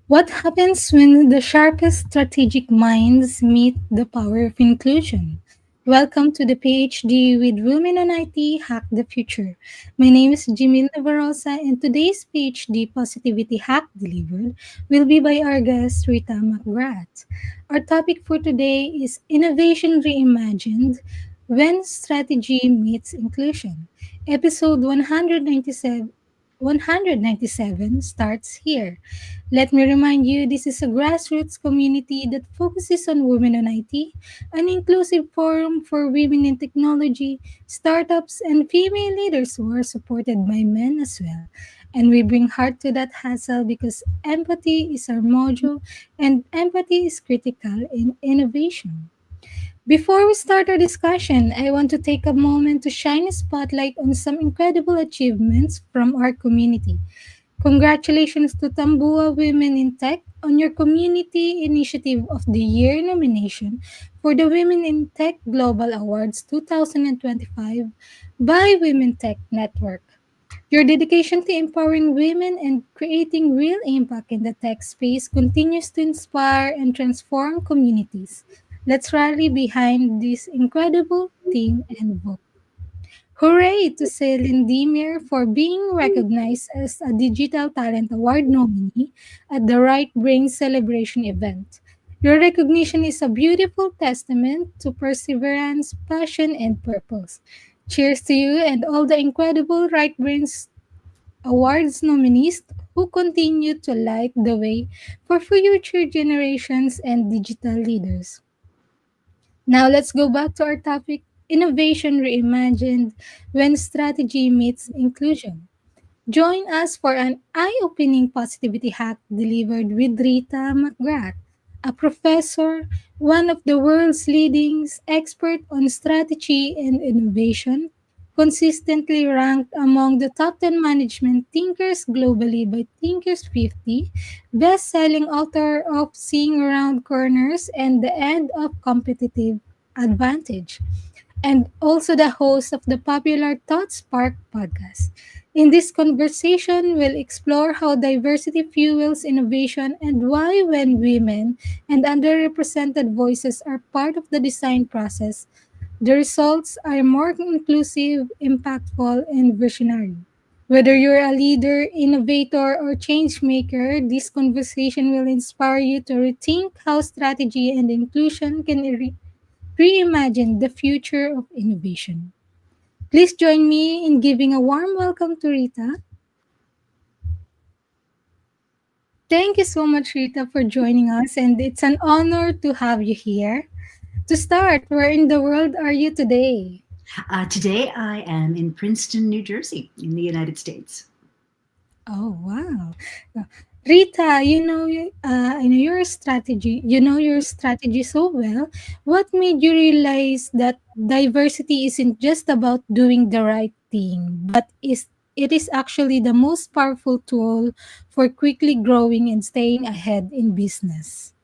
What happens when the sharpest strategic minds meet the power of inclusion? Welcome to the PhD with Women on IT Hack the Future. My name is Jimmy Navarrosa, and today's PhD Positivity Hack Delivered will be by our guest Rita McGrath. Our topic for today is Innovation Reimagined When Strategy Meets Inclusion. Episode 197 starts here. Let me remind you, this is a grassroots community that focuses on women on IT, an inclusive forum for women in technology, startups, and female leaders who are supported by men as well. And we bring heart to that hassle because empathy is our mojo and empathy is critical in innovation. Before we start our discussion, I want to take a moment to shine a spotlight on some incredible achievements from our community. Congratulations to Tambua Women in Tech on your Community Initiative of the Year nomination for the Women in Tech Global Awards 2025 by Women Tech Network. Your dedication to empowering women and creating real impact in the tech space continues to inspire and transform communities. Let's rally behind this incredible team and vote. Hooray to Celine Demir for being recognized as a Digital Talent Award nominee at the Right Brain Celebration event. Your recognition is a beautiful testament to perseverance, passion, and purpose. Cheers to you and all the incredible Right Brains Awards nominees who continue to light the way for future generations and digital leaders. Now let's go back to our topic, innovation reimagined when strategy meets inclusion. Join us for an eye-opening positivity hack delivered with Rita McGrath, a professor, one of the world's leading experts on strategy and innovation, consistently ranked among the top 10 management thinkers globally by Thinkers 50, best-selling author of Seeing Around Corners and The End of Competitive Advantage, and also the host of the popular Thought Spark podcast. In this conversation, we'll explore how diversity fuels innovation and why, when women and underrepresented voices are part of the design process, the results are more inclusive, impactful, and visionary. Whether you're a leader, innovator, or changemaker, this conversation will inspire you to rethink how strategy and inclusion can reimagine the future of innovation. Please join me in giving a warm welcome to Rita. Thank you so much, Rita, for joining us, and it's an honor to have you here. To start, where in the world are you today? Today, I am in Princeton, New Jersey, in the United States. Oh, wow. Rita, I know your strategy. You know your strategy so well. What made you realize that diversity isn't just about doing the right thing, but it is actually the most powerful tool for quickly growing and staying ahead in business?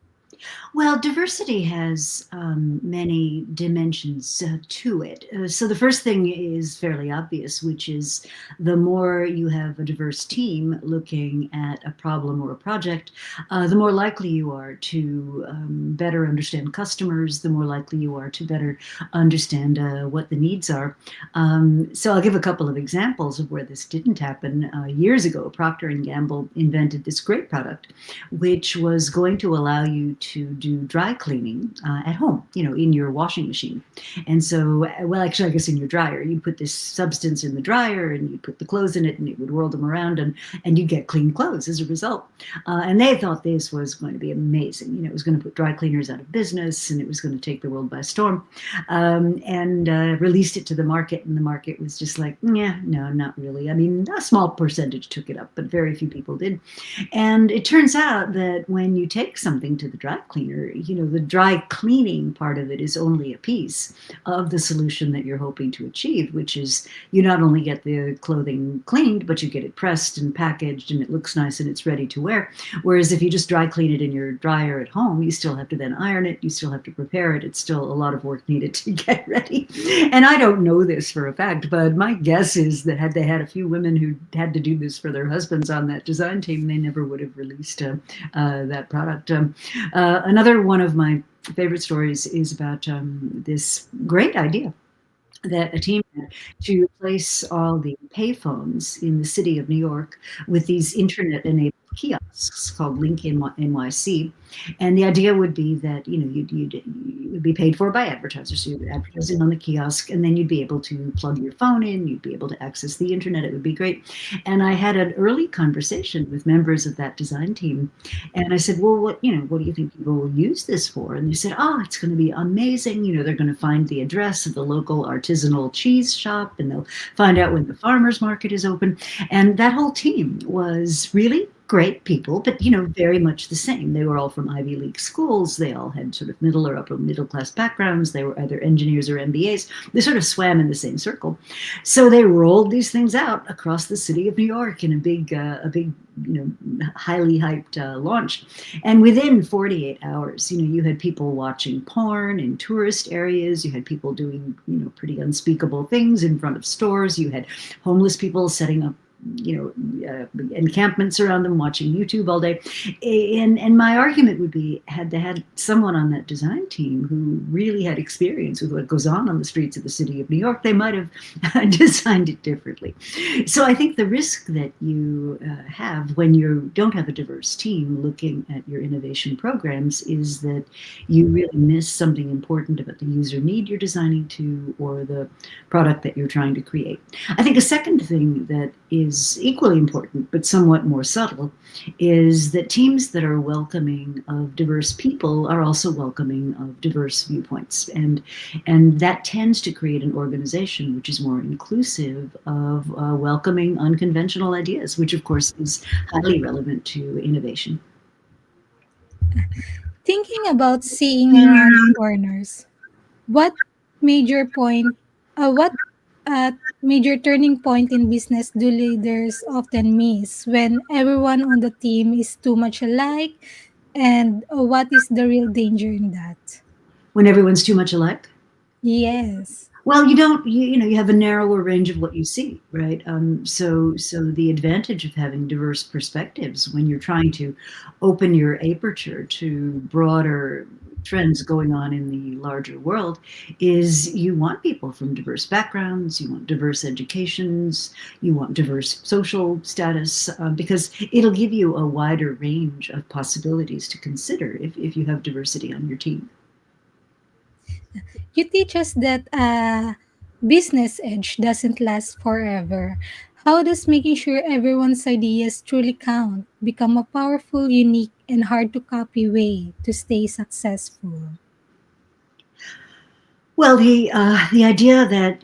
Well, diversity has many dimensions to it. So, the first thing is fairly obvious, which is the more you have a diverse team looking at a problem or a project, the more likely you are to better understand customers, the more likely you are to better understand what the needs are. So, I'll give a couple of examples of where this didn't happen. Years ago, Procter and Gamble invented this great product which was going to allow you to do dry cleaning at home, in your washing machine. And so, well, actually, I guess in your dryer, you put this substance in the dryer and you put the clothes in it and it would whirl them around and you get clean clothes as a result. And they thought this was going to be amazing. It was going to put dry cleaners out of business and it was going to take the world by storm, and released it to the market. And the market was just like, yeah, no, not really. I mean, a small percentage took it up, but very few people did. And it turns out that when you take something to the dry cleaner, the dry cleaning part of it is only a piece of the solution that you're hoping to achieve, which is you not only get the clothing cleaned, but you get it pressed and packaged and it looks nice and it's ready to wear. Whereas if you just dry clean it in your dryer at home, you still have to then iron it, you still have to prepare it. It's still a lot of work needed to get ready. And I don't know this for a fact, but my guess is that had they had a few women who had to do this for their husbands on that design team, they never would have released that product. Another one of my favorite stories is about this great idea that a team had to replace all the payphones in the city of New York with these internet-enabled kiosks called Link NYC. And the idea would be that you would be paid for by advertisers. So you're advertising on the kiosk, and then you'd be able to plug your phone in. You'd be able to access the internet. It would be great. And I had an early conversation with members of that design team, and I said, "Well, what do you think people will use this for?" And they said, "Oh, it's going to be amazing. They're going to find the address of the local artisanal cheese shop, and they'll find out when the farmers market is open." And that whole team was really great people, but very much the same. They were all from Ivy League schools. They all had sort of middle or upper middle class backgrounds. They were either engineers or MBAs. They sort of swam in the same circle. So they rolled these things out across the city of New York in a big, highly hyped launch. And within 48 hours, you had people watching porn in tourist areas. You had people doing, pretty unspeakable things in front of stores. You had homeless people setting up encampments around them, watching YouTube all day. And my argument would be, had they had someone on that design team who really had experience with what goes on the streets of the city of New York, they might have designed it differently. So I think the risk that you have when you don't have a diverse team looking at your innovation programs is that you really miss something important about the user need you're designing to, or the product that you're trying to create. I think a second thing that is equally important, but somewhat more subtle, is that teams that are welcoming of diverse people are also welcoming of diverse viewpoints. And that tends to create an organization which is more inclusive of welcoming unconventional ideas, which of course is highly relevant to innovation. Thinking about seeing around corners, what major point, what major turning point in business do leaders often miss when everyone on the team is too much alike? And what is the real danger in that? When everyone's too much alike? Yes. Well, you don't, you have a narrower range of what you see, right? So the advantage of having diverse perspectives when you're trying to open your aperture to broader trends going on in the larger world is you want people from diverse backgrounds, you want diverse educations, you want diverse social status, because it'll give you a wider range of possibilities to consider if you have diversity on your team. You teach us that business edge doesn't last forever. How does making sure everyone's ideas truly count become a powerful, unique, and hard to copy way to stay successful? Well, the idea that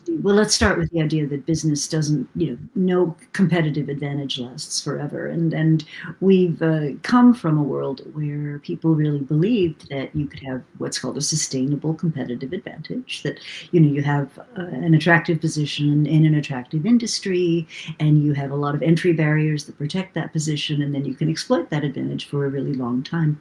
let's start with the idea that business doesn't, no competitive advantage lasts forever, and we've come from a world where people really believed that you could have what's called a sustainable competitive advantage. That you have an attractive position in an attractive industry, and you have a lot of entry barriers that protect that position, and then you can exploit that advantage for a really long time.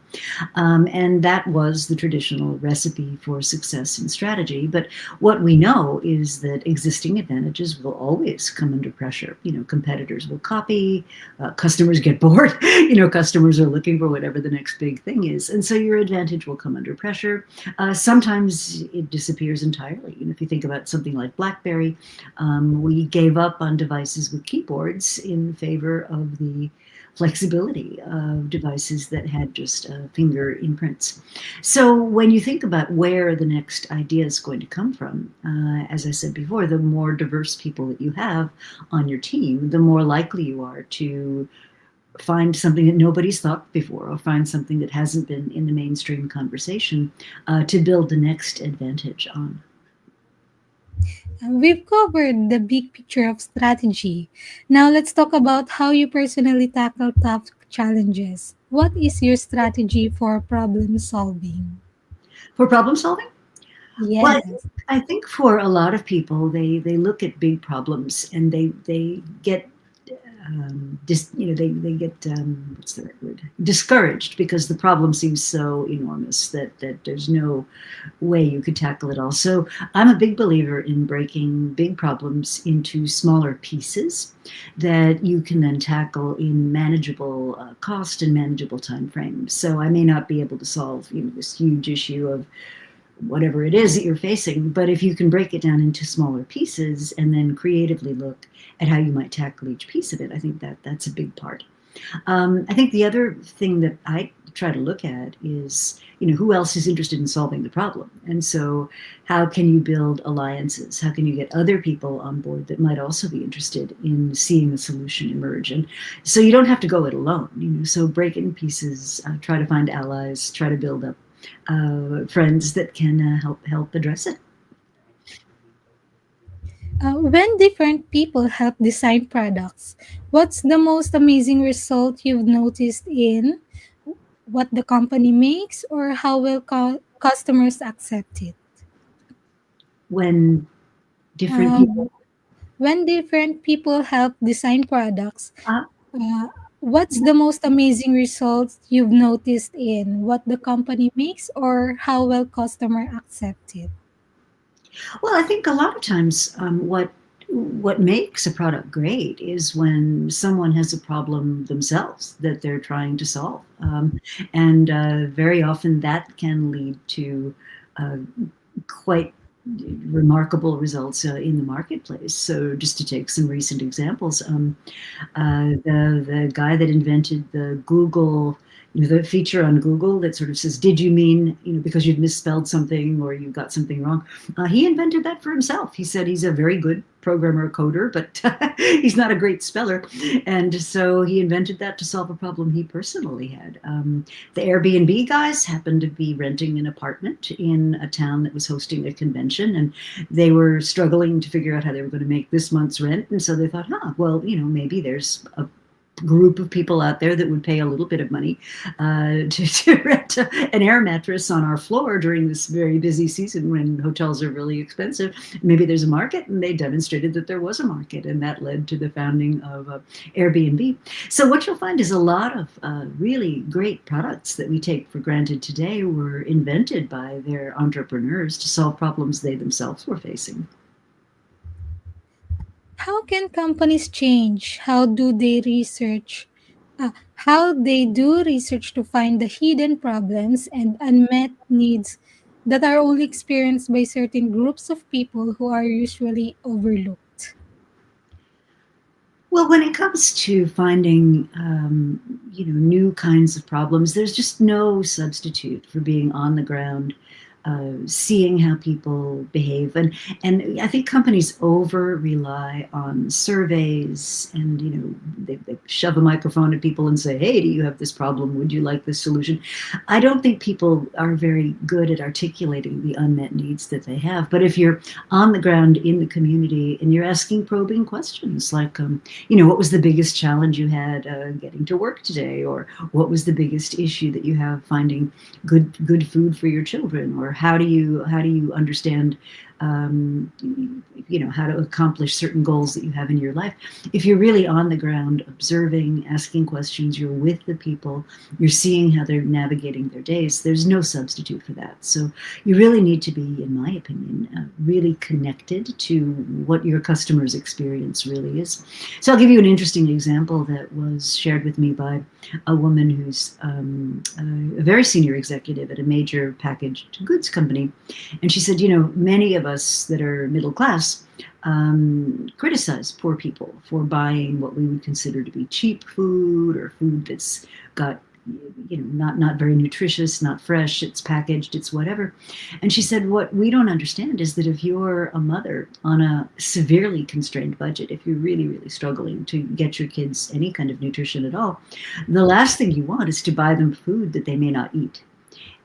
And that was the traditional recipe for success in strategy. But what we know is that existing advantages will always come under pressure. Competitors will copy, customers get bored, customers are looking for whatever the next big thing is. And so your advantage will come under pressure. Sometimes it disappears entirely. If you think about something like BlackBerry, we gave up on devices with keyboards in favor of the flexibility of devices that had just finger imprints. So when you think about where the next idea is going to come from, as I said before, the more diverse people that you have on your team, the more likely you are to find something that nobody's thought before, or find something that hasn't been in the mainstream conversation to build the next advantage on. We've covered the big picture of strategy. Now let's talk about how you personally tackle tough challenges. What is your strategy for problem solving? For problem solving? Well, Yes. I think for a lot of people, they look at big problems and they get they get what's the right word, discouraged because the problem seems so enormous that there's no way you could tackle it all. So I'm a big believer in breaking big problems into smaller pieces that you can then tackle in manageable cost and manageable time frames. So I may not be able to solve this huge issue of whatever it is that you're facing. But if you can break it down into smaller pieces and then creatively look at how you might tackle each piece of it, I think that's a big part. I think the other thing that I try to look at is, who else is interested in solving the problem? And so, how can you build alliances? How can you get other people on board that might also be interested in seeing a solution emerge? And so, you don't have to go it alone. So break it in pieces, try to find allies, try to build up friends that can help address it. When different people help design products, what's the most amazing result you've noticed in what the company makes or how will customers accept it? When different people, Um, when different people help design products, uh, uh, what's the most amazing results you've noticed in what the company makes or how well customer accept it? well, I think a lot of times what makes a product great is when someone has a problem themselves that they're trying to solve, and very often that can lead to uh, quite remarkable results in the marketplace. So, just to take some recent examples, the guy that invented the Google, the feature on Google that sort of says, "Did you mean because you've misspelled something or you got something wrong?" He invented that for himself. He said he's a very good programmer coder, but he's not a great speller, and so he invented that to solve a problem he personally had. The Airbnb guys happened to be renting an apartment in a town that was hosting a convention, and they were struggling to figure out how they were going to make this month's rent. And so they thought, well, maybe there's a group of people out there that would pay a little bit of money to rent an air mattress on our floor during this very busy season when hotels are really expensive. Maybe there's a market, and they demonstrated that there was a market, and that led to the founding of Airbnb. So what you'll find is a lot of really great products that we take for granted today were invented by their entrepreneurs to solve problems they themselves were facing. How can companies change? How they do research to find the hidden problems and unmet needs that are only experienced by certain groups of people who are usually overlooked? Well, when it comes to finding, new kinds of problems, there's just no substitute for being on the ground, seeing how people behave, and I think companies over rely on surveys, and they shove a microphone at people and say, "Hey, do you have this problem? Would you like this solution?" I don't think people are very good at articulating the unmet needs that they have. But if you're on the ground in the community and you're asking probing questions like, what was the biggest challenge you had getting to work today, or what was the biggest issue that you have finding good food for your children, or how do you understand how to accomplish certain goals that you have in your life. If you're really on the ground observing, asking questions, you're with the people, you're seeing how they're navigating their days, there's no substitute for that. So you really need to be, in my opinion, really connected to what your customer's experience really is. So I'll give you an interesting example that was shared with me by a woman who's a very senior executive at a major packaged goods company. And she said, many of us that are middle class criticize poor people for buying what we would consider to be cheap food, or food that's got not very nutritious, not fresh, it's packaged, it's whatever. And she said, what we don't understand is that if you're a mother on a severely constrained budget, if you're really, really struggling to get your kids any kind of nutrition at all, the last thing you want is to buy them food that they may not eat.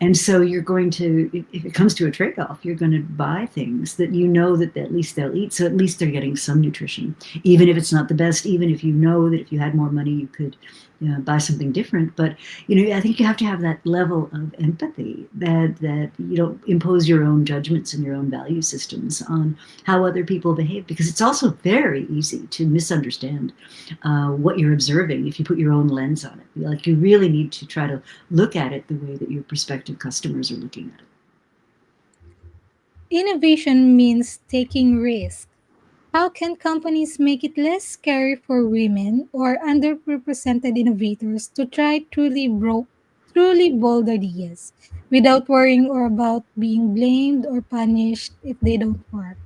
And so you're going to, if it comes to a trade-off, you're going to buy things that you know that at least they'll eat. So at least they're getting some nutrition, even if it's not the best, even if you know that if you had more money, you could buy something different. But I think you have to have that level of empathy that you don't impose your own judgments and your own value systems on how other people behave, because it's also very easy to misunderstand what you're observing if you put your own lens on it. Like, you really need to try to look at it the way that your prospective customers are looking at it. Innovation means taking risks. How can companies make it less scary for women or underrepresented innovators to try truly bold ideas without worrying or about being blamed or punished if they don't work?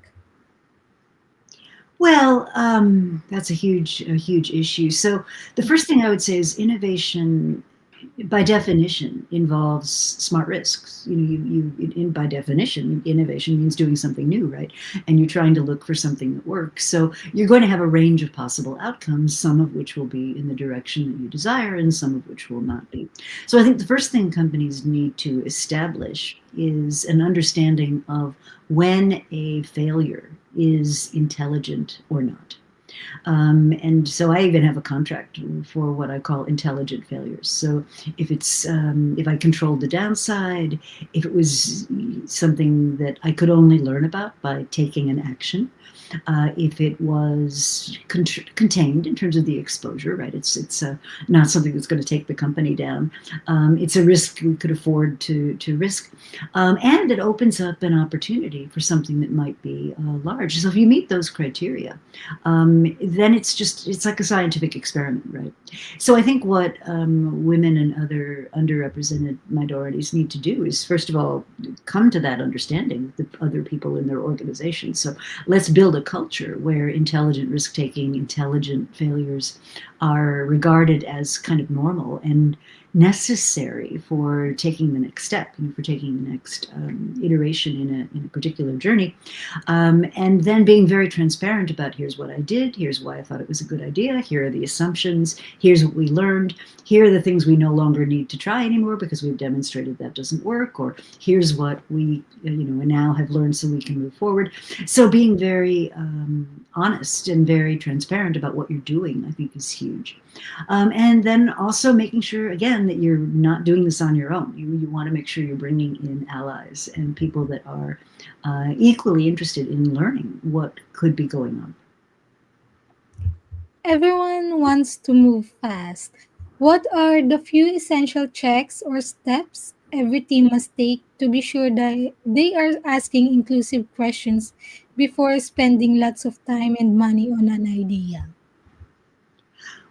Well, that's a huge issue. So the first thing I would say is innovation, by definition, involves smart risks. By definition, innovation means doing something new, right? And you're trying to look for something that works. So you're going to have a range of possible outcomes, some of which will be in the direction that you desire, and some of which will not be. So I think the first thing companies need to establish is an understanding of when a failure is intelligent or not. And so I even have a contract for what I call intelligent failures. So if I controlled the downside, if it was something that I could only learn about by taking an action, if it was contained in terms of the exposure, right? It's not something that's going to take the company down. It's a risk we could afford to risk, and it opens up an opportunity for something that might be large. So if you meet those criteria, then it's like a scientific experiment, right? So I think what women and other underrepresented minorities need to do is, first of all, come to that understanding with the other people in their organization. So let's build a culture where intelligent risk taking, intelligent failures are regarded as kind of normal and necessary for taking the next step, for taking the next iteration in a particular journey. And then being very transparent about, here's what I did, here's why I thought it was a good idea, here are the assumptions, here's what we learned, here are the things we no longer need to try anymore because we've demonstrated that doesn't work, or here's what we now have learned so we can move forward. So being very honest and very transparent about what you're doing, I think, is huge. And then also making sure, again, that you're not doing this on your own. You want to make sure you're bringing in allies and people that are equally interested in learning what could be going on. Everyone wants to move fast. What are the few essential checks or steps every team must take to be sure that they are asking inclusive questions before spending lots of time and money on an idea?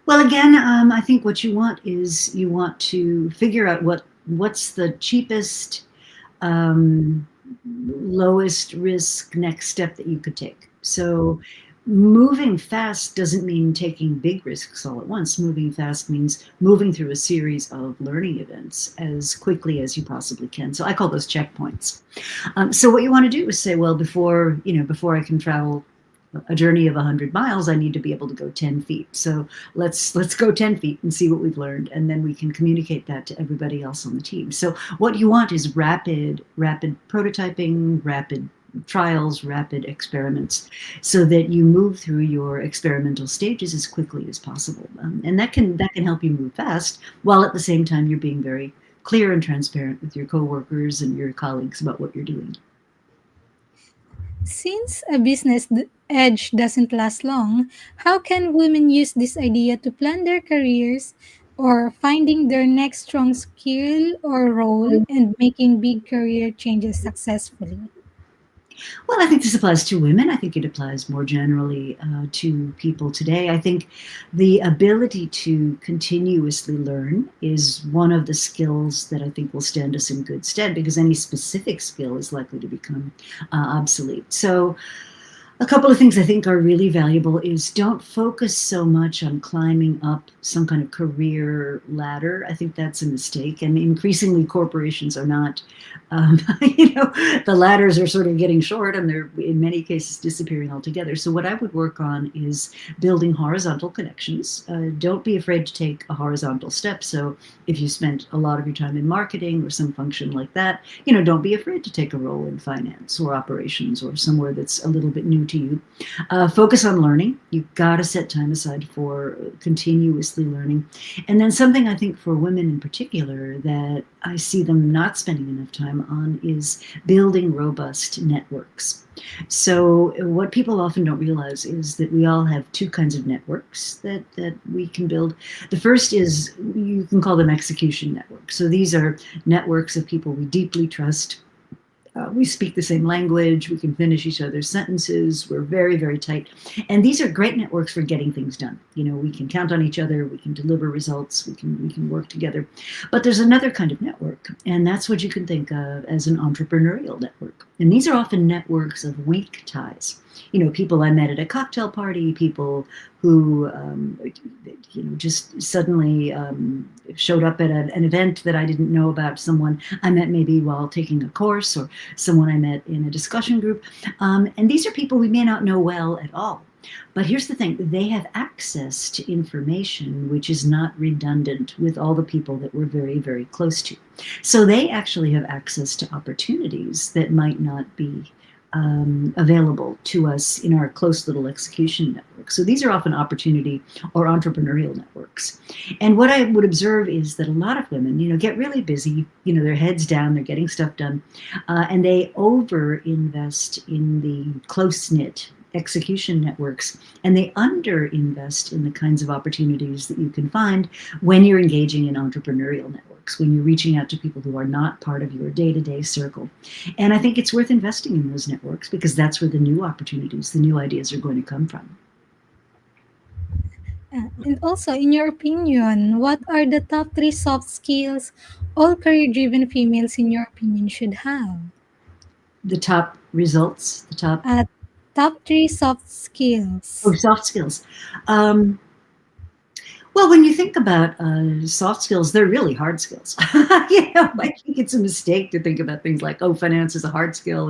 Well, again, I think what you want is you want to figure out what's the cheapest, um, lowest risk next step that you could take. So moving fast doesn't mean taking big risks all at once. Moving fast means moving through a series of learning events as quickly as you possibly can. So I call those checkpoints. So what you want to do is say, well, before I can travel a journey of 100 miles, I need to be able to go 10 feet. So let's go 10 feet and see what we've learned, and then we can communicate that to everybody else on the team. So what you want is rapid prototyping, rapid trials, rapid experiments, so that you move through your experimental stages as quickly as possible. And that can help you move fast, while at the same time you're being very clear and transparent with your coworkers and your colleagues about what you're doing. Since a edge doesn't last long, how can women use this idea to plan their careers or finding their next strong skill or role and making big career changes successfully? Well, I think this applies to women. I think it applies more generally to people today. I think the ability to continuously learn is one of the skills that I think will stand us in good stead, because any specific skill is likely to become obsolete. So A couple of things I think are really valuable is don't focus so much on climbing up some kind of career ladder. I think that's a mistake. And increasingly, corporations are not, the ladders are sort of getting short and they're in many cases disappearing altogether. So, what I would work on is building horizontal connections. Don't be afraid to take a horizontal step. So, if you spent a lot of your time in marketing or some function like that, don't be afraid to take a role in finance or operations or somewhere that's a little bit new to you. Focus on learning. You've got to set time aside for continuously learning. And then something I think for women in particular that I see them not spending enough time on is building robust networks. So what people often don't realize is that we all have two kinds of networks that we can build. The first is, you can call them execution networks. So these are networks of people we deeply trust. We speak the same language. We can finish each other's sentences. We're very, very tight. And these are great networks for getting things done. We can count on each other. We can deliver results. We can work together. But there's another kind of network, and that's what you can think of as an entrepreneurial network. And these are often networks of weak ties. People I met at a cocktail party, people who, just suddenly showed up at an event that I didn't know about, someone I met maybe while taking a course, or someone I met in a discussion group. And these are people we may not know well at all. But here's the thing, they have access to information which is not redundant with all the people that we're very, very close to. So they actually have access to opportunities that might not be available to us in our close little execution network. So these are often opportunity or entrepreneurial networks. And what I would observe is that a lot of women, get really busy, their heads down, they're getting stuff done, and they over invest in the close knit execution networks, and they under invest in the kinds of opportunities that you can find when you're engaging in entrepreneurial networks, when you're reaching out to people who are not part of your day-to-day circle. And I think it's worth investing in those networks because that's where the new opportunities, the new ideas are going to come from. And also, in your opinion, what are the top three soft skills all career driven females, in your opinion, should have? The top results, the top, Uh, Top three soft oh, skills. soft skills. Um, Well, when you think about soft skills, they're really hard skills. I think it's a mistake to think about things like, oh, finance is a hard skill,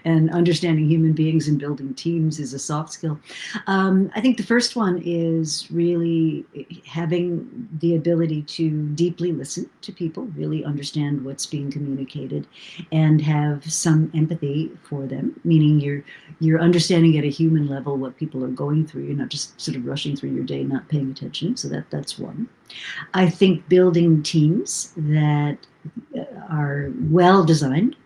and understanding human beings and building teams is a soft skill. I think the first one is really having the ability to deeply listen to people, really understand what's being communicated, and have some empathy for them. Meaning you're understanding at a human level what people are going through. You're not just sort of rushing through your day, not paying attention. So that's one. I think building teams that are well designed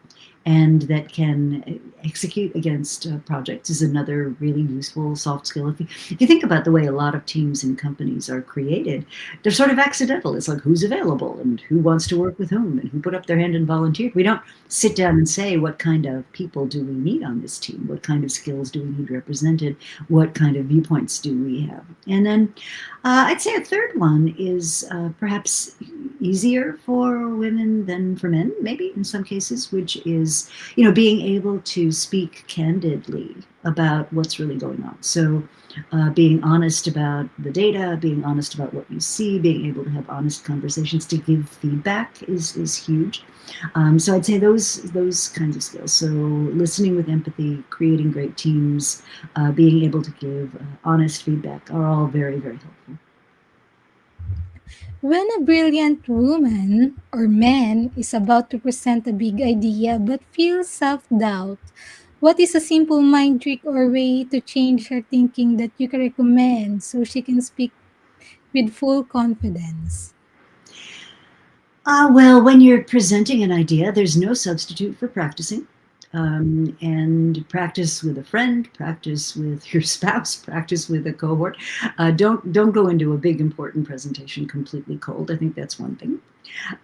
and that can execute against projects is another really useful soft skill. If you think about the way a lot of teams and companies are created, they're sort of accidental. It's like who's available and who wants to work with whom and who put up their hand and volunteered. We don't sit down and say, what kind of people do we need on this team? What kind of skills do we need represented? What kind of viewpoints do we have? And then I'd say a third one is perhaps easier for women than for men, maybe in some cases, which is, being able to speak candidly about what's really going on. So being honest about the data, being honest about what you see, being able to have honest conversations, to give feedback is huge. So I'd say those kinds of skills. So listening with empathy, creating great teams, being able to give honest feedback are all very, very helpful. When a brilliant woman or man is about to present a big idea but feels self doubt, what is a simple mind trick or way to change her thinking that you can recommend so she can speak with full confidence? Well, when you're presenting an idea, there's no substitute for practicing. And practice with a friend, practice with your spouse, practice with a cohort. Don't go into a big important presentation completely cold. I think that's one thing.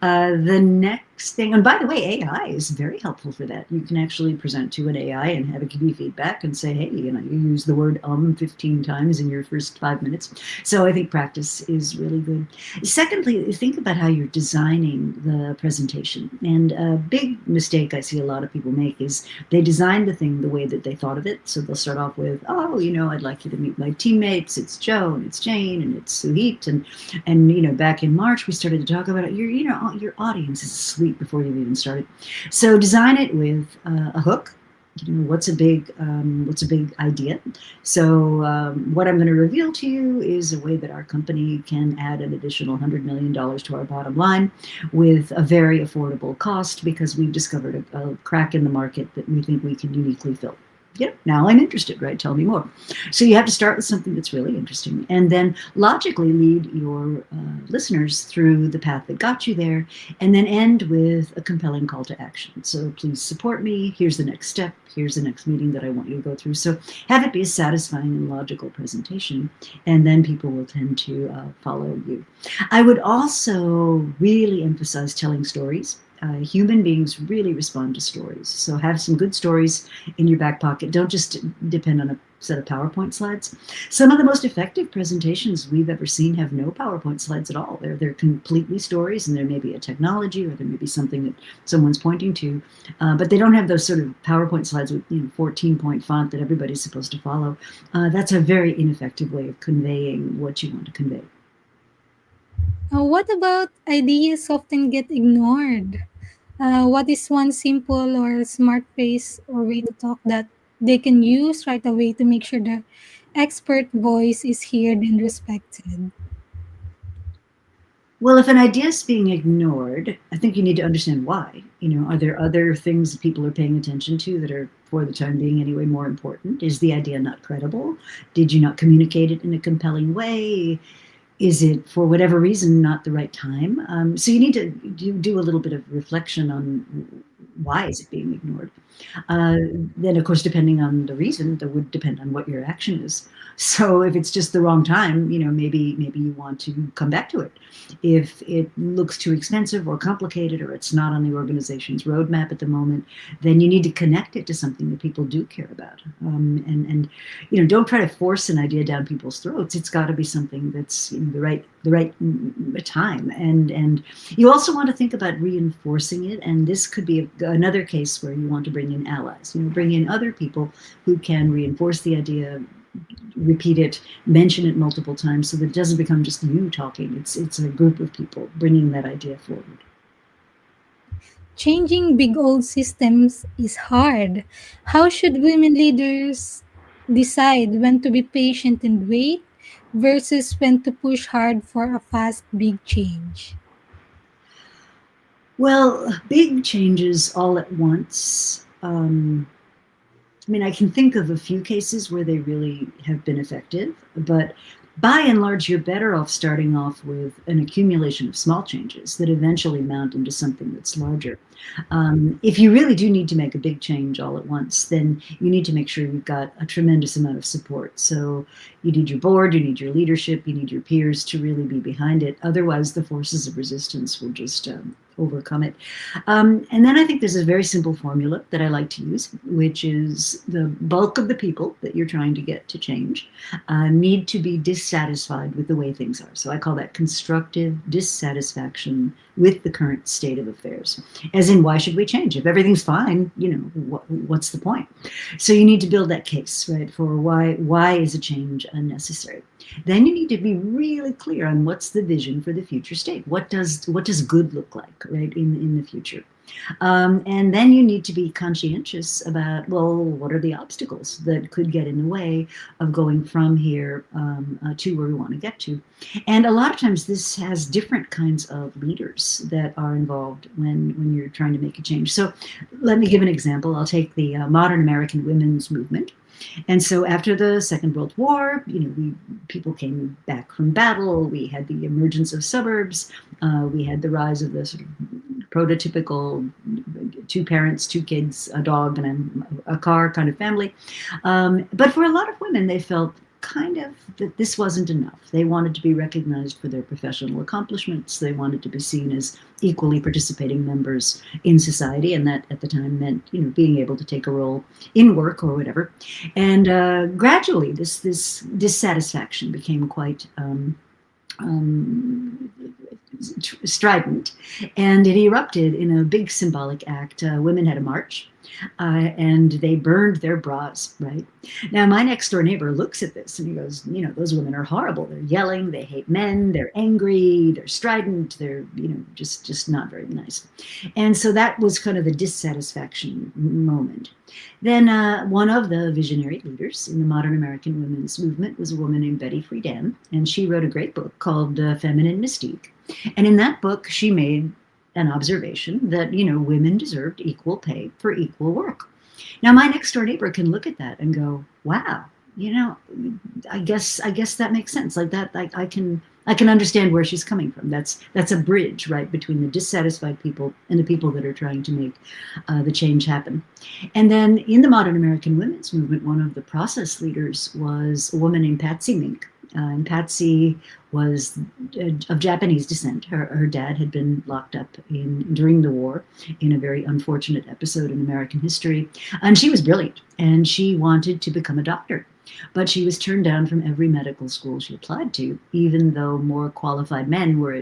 The next thing, and by the way, AI is very helpful for that. You can actually present to an AI and have it give you feedback and say, hey, you use the word 15 times in your first 5 minutes. So I think practice is really good. Secondly, think about how you're designing the presentation. And a big mistake I see a lot of people make is they design the thing the way that they thought of it. So they'll start off with, oh, I'd like you to meet my teammates. It's Joe and it's Jane and it's Suhit. And back in March, we started to talk about it. Your audience is asleep before you've even started. So design it with a hook. What's a big idea? So what I'm going to reveal to you is a way that our company can add an additional $100 million to our bottom line with a very affordable cost because we've discovered a crack in the market that we think we can uniquely fill. Yeah, now I'm interested, right? Tell me more. So you have to start with something that's really interesting and then logically lead your listeners through the path that got you there and then end with a compelling call to action. So please support me. Here's the next step. Here's the next meeting that I want you to go through. So have it be a satisfying and logical presentation, and then people will tend to follow you. I would also really emphasize telling stories. Human beings really respond to stories. So have some good stories in your back pocket. Don't just depend on a set of PowerPoint slides. Some of the most effective presentations we've ever seen have no PowerPoint slides at all. They're completely stories, and there may be a technology or there may be something that someone's pointing to, but they don't have those sort of PowerPoint slides with 14-point font that everybody's supposed to follow. That's a very ineffective way of conveying what you want to convey. What about ideas often get ignored? What is one simple or smart phrase or way to talk that they can use right away to make sure the expert voice is heard and respected? Well, if an idea is being ignored, I think you need to understand why. Are there other things that people are paying attention to that are, for the time being anyway, more important? Is the idea not credible? Did you not communicate it in a compelling way? Is it, for whatever reason, not the right time? So you need to do a little bit of reflection on why is it being ignored. Uh, then, of course, depending on the reason, that would depend on what your action is. So if it's just the wrong time, maybe you want to come back to it. If it looks too expensive or complicated, or it's not on the organization's roadmap at the moment, then you need to connect it to something that people do care about. And don't try to force an idea down people's throats. It's got to be something that's the right time. And you also want to think about reinforcing it. And this could be another case where you want to bring in allies. Bring in other people who can reinforce the idea, repeat it, mention it multiple times, so that it doesn't become just you talking. It's a group of people bringing that idea forward. Changing big old systems is hard. How should women leaders decide when to be patient and wait versus when to push hard for a fast, big change? Well, big changes all at once. I can think of a few cases where they really have been effective, but by and large, you're better off starting off with an accumulation of small changes that eventually mount into something that's larger. If you really do need to make a big change all at once, then you need to make sure you've got a tremendous amount of support. So you need your board, you need your leadership, you need your peers to really be behind it. Otherwise, the forces of resistance will just overcome it. And then I think there's a very simple formula that I like to use, which is the bulk of the people that you're trying to get to change need to be dissatisfied with the way things are. So I call that constructive dissatisfaction with the current state of affairs. As in, why should we change? If everything's fine, what's the point? So you need to build that case, right, for why is a change unnecessary. Then you need to be really clear on what's the vision for the future state. What does good look like, right, in the future? And then you need to be conscientious about, well, what are the obstacles that could get in the way of going from here to where we want to get to? And a lot of times this has different kinds of leaders that are involved when you're trying to make a change. So let me give an example. I'll take the modern American women's movement. And so after the Second World War, people came back from battle. We had the emergence of suburbs. We had the rise of the sort of prototypical 2 parents, 2 kids, a dog, and a car kind of family. But for a lot of women, they felt kind of that this wasn't enough. They wanted to be recognized for their professional accomplishments. They wanted to be seen as equally participating members in society, and that at the time meant, being able to take a role in work or whatever. And gradually, this dissatisfaction became quite um, strident, and it erupted in a big symbolic act. Women had a march, and they burned their bras, right? Now, my next door neighbor looks at this and he goes, those women are horrible. They're yelling, they hate men, they're angry, they're strident, they're, just not very nice. And so that was kind of the dissatisfaction moment. Then one of the visionary leaders in the modern American women's movement was a woman named Betty Friedan, and she wrote a great book called Feminine Mystique. And in that book, she made an observation that, women deserved equal pay for equal work. Now, my next door neighbor can look at that and go, wow, I guess that makes sense. Like that, I can understand where she's coming from. That's a bridge, right, between the dissatisfied people and the people that are trying to make the change happen. And then in the modern American women's movement, one of the process leaders was a woman named Patsy Mink. And Patsy was of Japanese descent. Her dad had been locked up during the war in a very unfortunate episode in American history. And she was brilliant, and she wanted to become a doctor. But she was turned down from every medical school she applied to, even though less qualified men were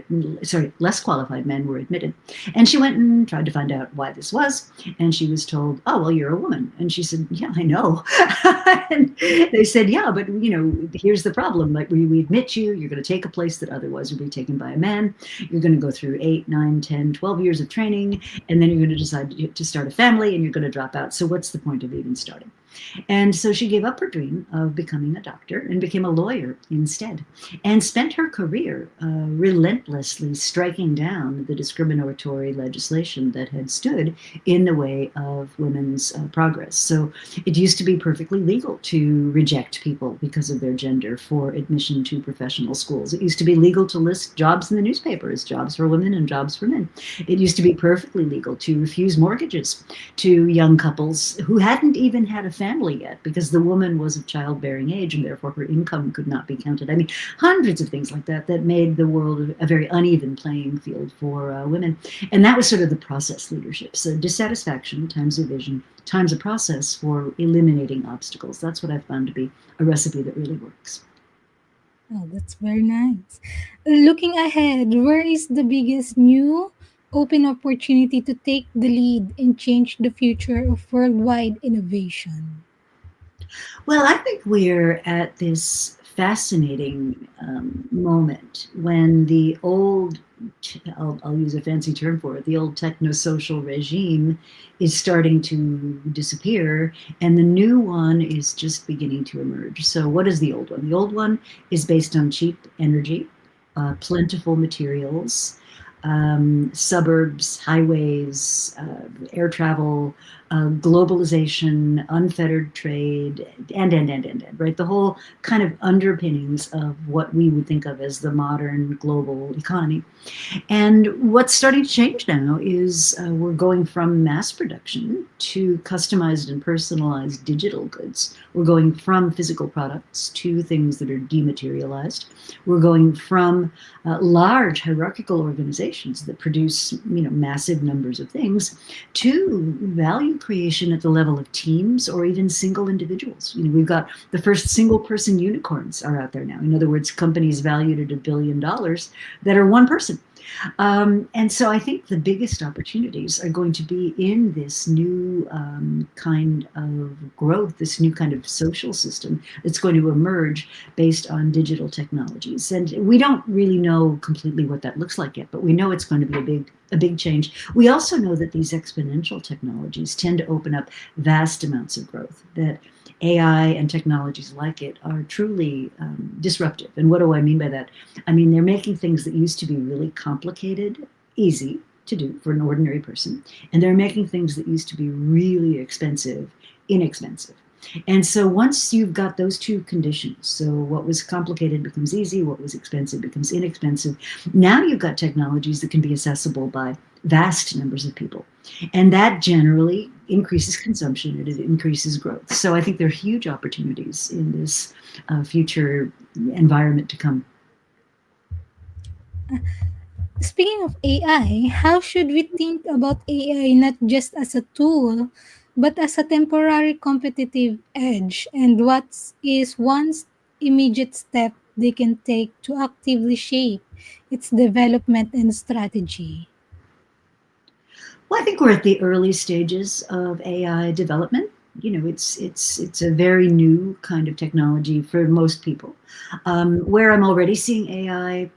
admitted. And she went and tried to find out why this was. And she was told, oh, well, you're a woman. And she said, yeah, I know. And they said, yeah, but, here's the problem. Like, we admit you, you're going to take a place that otherwise would be taken by a man. You're going to go through 8, 9, 10, 12 years of training. And then you're going to decide to start a family, and you're going to drop out. So what's the point of even starting? And so she gave up her dream of becoming a doctor and became a lawyer instead, and spent her career relentlessly striking down the discriminatory legislation that had stood in the way of women's progress. So it used to be perfectly legal to reject people because of their gender for admission to professional schools. It used to be legal to list jobs in the newspaper as jobs for women and jobs for men. It used to be perfectly legal to refuse mortgages to young couples who hadn't even had a family yet, because the woman was of childbearing age and therefore her income could not be counted. I mean, hundreds of things like that made the world a very uneven playing field for women. And that was sort of the process leadership. So dissatisfaction times a vision times a process for eliminating obstacles. That's what I've found to be a recipe that really works. Oh, that's very nice. Looking ahead, where is the biggest new open opportunity to take the lead and change the future of worldwide innovation? Well, I think we're at this fascinating moment when the old, I'll use a fancy term for it, the old techno-social regime is starting to disappear, and the new one is just beginning to emerge. So what is the old one? The old one is based on cheap energy, plentiful materials, suburbs, highways, air travel, globalization, unfettered trade, and, right? The whole kind of underpinnings of what we would think of as the modern global economy. And what's starting to change now is we're going from mass production to customized and personalized digital goods. We're going from physical products to things that are dematerialized. We're going from large hierarchical organizations that produce, massive numbers of things, to value creation at the level of teams or even single individuals. We've got the first single person unicorns are out there now. In other words, companies valued at $1 billion that are one person. And so I think the biggest opportunities are going to be in this new kind of growth, this new kind of social system that's going to emerge based on digital technologies. And we don't really know completely what that looks like yet, but we know it's going to be a big change. We also know that these exponential technologies tend to open up vast amounts of growth, that AI and technologies like it are truly disruptive. And what do I mean by that? I mean, they're making things that used to be really complicated, easy to do for an ordinary person. And they're making things that used to be really expensive, inexpensive. And so once you've got those two conditions, so what was complicated becomes easy, what was expensive becomes inexpensive. Now you've got technologies that can be accessible by vast numbers of people. And that generally increases consumption and it increases growth. So I think there are huge opportunities in this future environment to come. Speaking of AI, how should we think about AI not just as a tool, but as a temporary competitive edge? And what is one immediate step they can take to actively shape its development and strategy? Well, I think we're at the early stages of AI development. You know, it's a very new kind of technology for most people. Where I'm already seeing AI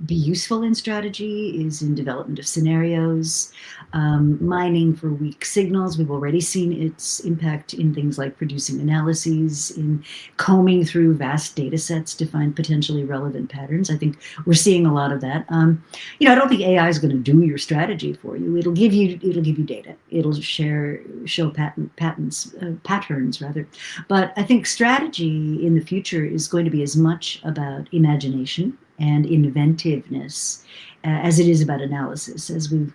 be useful in strategy is in development of scenarios, mining for weak signals. We've already seen its impact in things like producing analyses, in combing through vast data sets to find potentially relevant patterns. I think we're seeing a lot of that. I don't think AI is going to do your strategy for you. It'll give you data. It'll show patterns rather. But I think strategy in the future is going to be as much about imagination and inventiveness as it is about analysis, as we've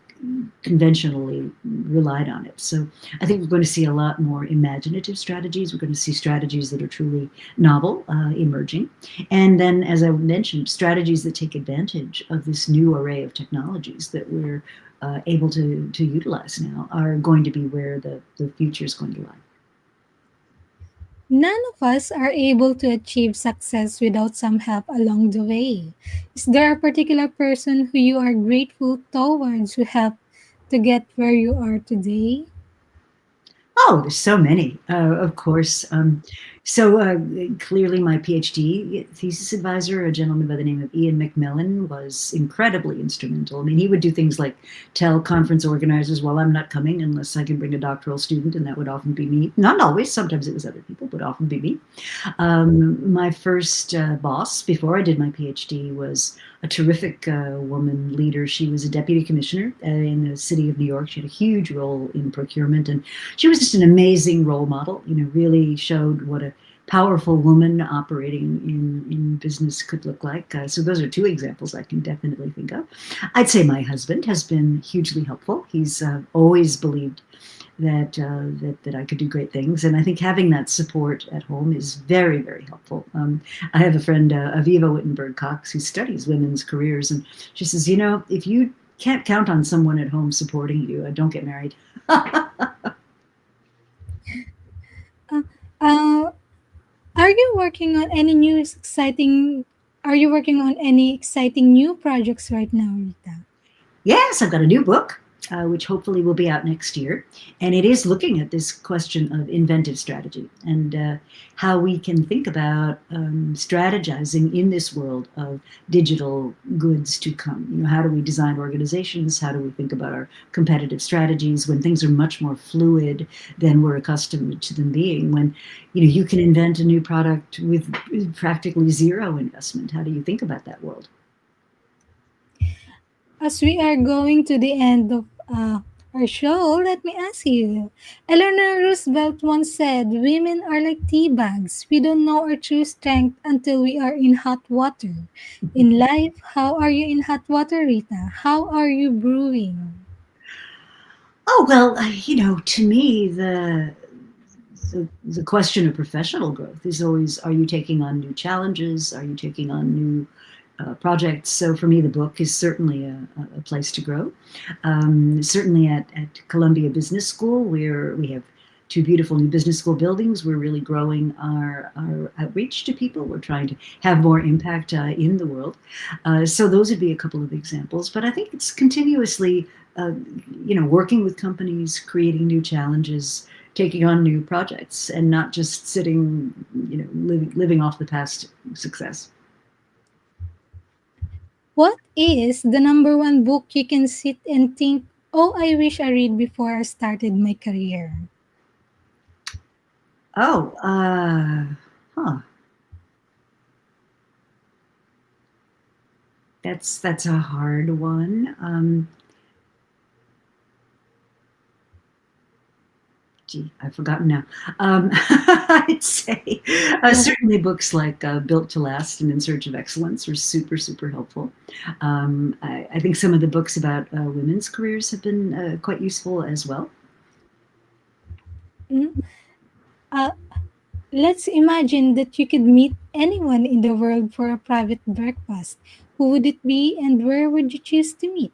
conventionally relied on it. So I think we're going to see a lot more imaginative strategies. We're going to see strategies that are truly novel, emerging. And then, as I mentioned, strategies that take advantage of this new array of technologies that we're able to utilize now are going to be where the future is going to lie. None of us are able to achieve success without some help along the way. Is there a particular person who you are grateful towards who helped to get where you are today? Oh, there's so many, of course. So clearly, my PhD thesis advisor, a gentleman by the name of Ian McMillan, was incredibly instrumental. I mean, he would do things like tell conference organizers, "Well, I'm not coming unless I can bring a doctoral student," and that would often be me. Not always; sometimes it was other people, but often be me. My first boss before I did my PhD was a terrific woman leader. She was a deputy commissioner in the city of New York. She had a huge role in procurement, and she was just an amazing role model. Really showed what a powerful woman operating in business could look like. So those are two examples I can definitely think of. I'd say my husband has been hugely helpful. He's always believed that I could do great things. And I think having that support at home is very, very helpful. I have a friend, Aviva Wittenberg Cox, who studies women's careers, and she says, if you can't count on someone at home supporting you, don't get married. Uh, uh, are you working on any new exciting? Are you working on any exciting new projects right now, Rita? Yes, I've got a new book, which hopefully will be out next year. And it is looking at this question of inventive strategy and how we can think about strategizing in this world of digital goods to come. How do we design organizations? How do we think about our competitive strategies when things are much more fluid than we're accustomed to them being? When you can invent a new product with practically zero investment. How do you think about that world? As we are going to the end of our show, let me ask you. Eleanor Roosevelt once said, "Women are like tea bags. We don't know our true strength until we are in hot water." In life, how are you in hot water, Rita? How are you brewing? Oh, well, to me, the question of professional growth is always, are you taking on new challenges? Are you taking on new projects? So for me, the book is certainly a place to grow. Certainly at Columbia Business School, where we have two beautiful new business school buildings, we're really growing our outreach to people. We're trying to have more impact in the world. So those would be a couple of examples. But I think it's continuously, working with companies, creating new challenges, taking on new projects, and not just sitting, living off the past success. What is the number one book you can sit and think, "Oh, I wish I read before I started my career"? Oh, huh. That's a hard one. gee, I've forgotten now. I'd say certainly books like Built to Last and In Search of Excellence are super, super helpful. I think some of the books about women's careers have been quite useful as well. Mm. Uh, let's imagine that you could meet anyone in the world for a private breakfast. Who would it be and where would you choose to meet?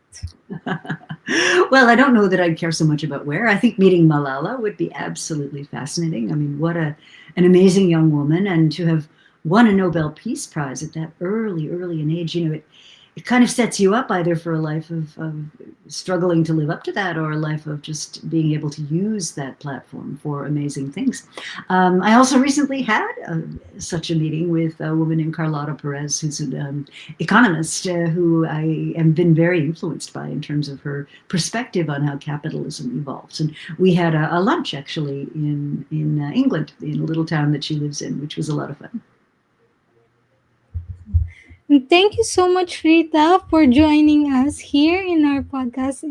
Well, I don't know that I'd care so much about where. I think meeting Malala would be absolutely fascinating. I mean, what an amazing young woman, and to have won a Nobel Peace Prize at that early an age. It kind of sets you up either for a life of struggling to live up to that, or a life of just being able to use that platform for amazing things. I also recently had such a meeting with a woman named Carlotta Perez, who's an economist who I have been very influenced by in terms of her perspective on how capitalism evolves. And we had a lunch actually in England, in a little town that she lives in, which was a lot of fun. And thank you so much, Rita, for joining us here in our podcast.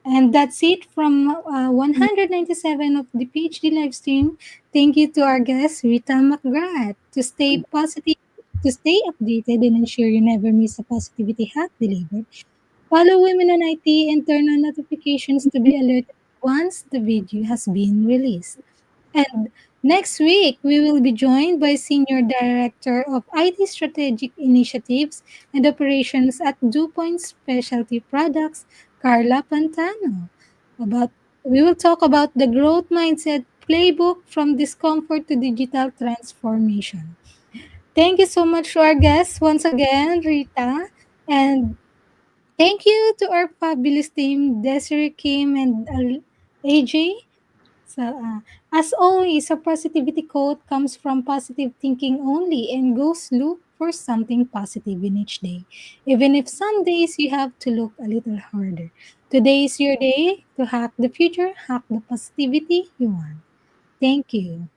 And that's it from 197 of the PhD live stream. Thank you to our guest, Rita McGrath. To stay updated and ensure you never miss a positivity hack delivered, follow Women on IT and turn on notifications to be alerted once the video has been released. And next week, we will be joined by Senior Director of IT Strategic Initiatives and Operations at DuPont Specialty Products, Carla Pantano. About we will talk about the growth mindset playbook from discomfort to digital transformation. Thank you so much to our guests once again, Rita, and thank you to our fabulous team, Desiree, Kim, and AJ. So, as always, a positivity quote comes from positive thinking only and goes look for something positive in each day. Even if some days you have to look a little harder. Today is your day to hack the future, hack the positivity you want. Thank you.